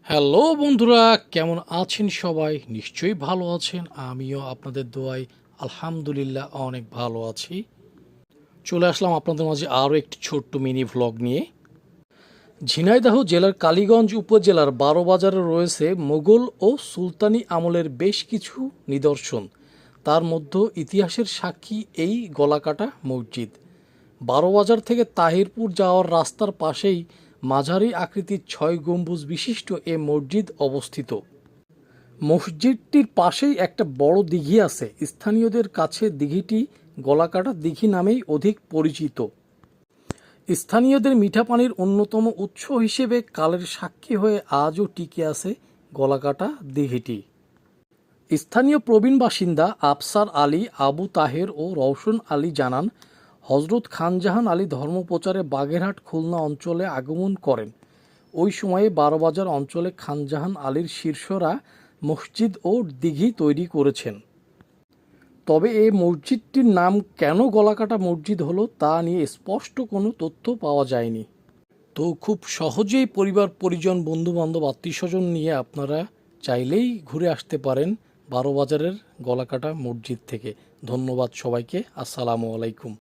Hello বন্ধুরা, কেমন আছেন সবাই? নিশ্চয়ই ভালো আছেন। আমিও আপনাদের দোয়ায় আলহামদুলিল্লাহ অনেক ভালো আছি। চলে আসলাম আপনাদের মাঝে আরও একটি ছোট্ট মিনি ভ্লগ নিয়ে। ঝিনাইদহ জেলার কালীগঞ্জ উপজেলার বারোবাজারে রয়েছে মোগল ও সুলতানি আমলের বেশ কিছু নিদর্শন। তার মধ্যে ইতিহাসের সাক্ষী এই গলাকাটা মসজিদ। বারোবাজার থেকে তাহিরপুর যাওয়ার রাস্তার পাশেই মাঝারি আকৃতির ৬ গম্বুজ বিশিষ্ট এ মসজিদ অবস্থিত। মসজিদটির পাশেই একটা বড় দিঘি আছে। স্থানীয়দের কাছে দিঘিটি গলাকাটা দিঘি নামেই অধিক পরিচিত। স্থানীয়দের মিঠা পানির অন্যতম উৎস হিসেবে কালের সাক্ষী হয়ে আজও টিকে আছে গলাকাটা দিঘিটি। স্থানীয় প্রবীণ বাসিন্দা আফসার আলী, আবু তাহের ও রওশন আলী জানান, হজরত খানজাহান আলী ধর্মপ্রচারে বাগেরহাট খুলনা অঞ্চলে আগমন করেন। ওই সময়ে বারোবাজার অঞ্চলে খানজাহান আলীর শিষ্যরা মসজিদ ও দিঘি তৈরি করেছেন। তবে এই মসজিদটির নাম কেন গলাকাটা মসজিদ হলো তা নিয়ে স্পষ্ট কোনো তথ্য পাওয়া যায়নি। তো খুব সহজেই পরিবার পরিজন বন্ধুবান্ধব আত্মীয়স্বজন নিয়ে আপনারা চাইলেই ঘুরে আসতে পারেন বারোবাজারের গলাকাটা মসজিদ থেকে। ধন্যবাদ সবাইকে। আসসালামু আলাইকুম।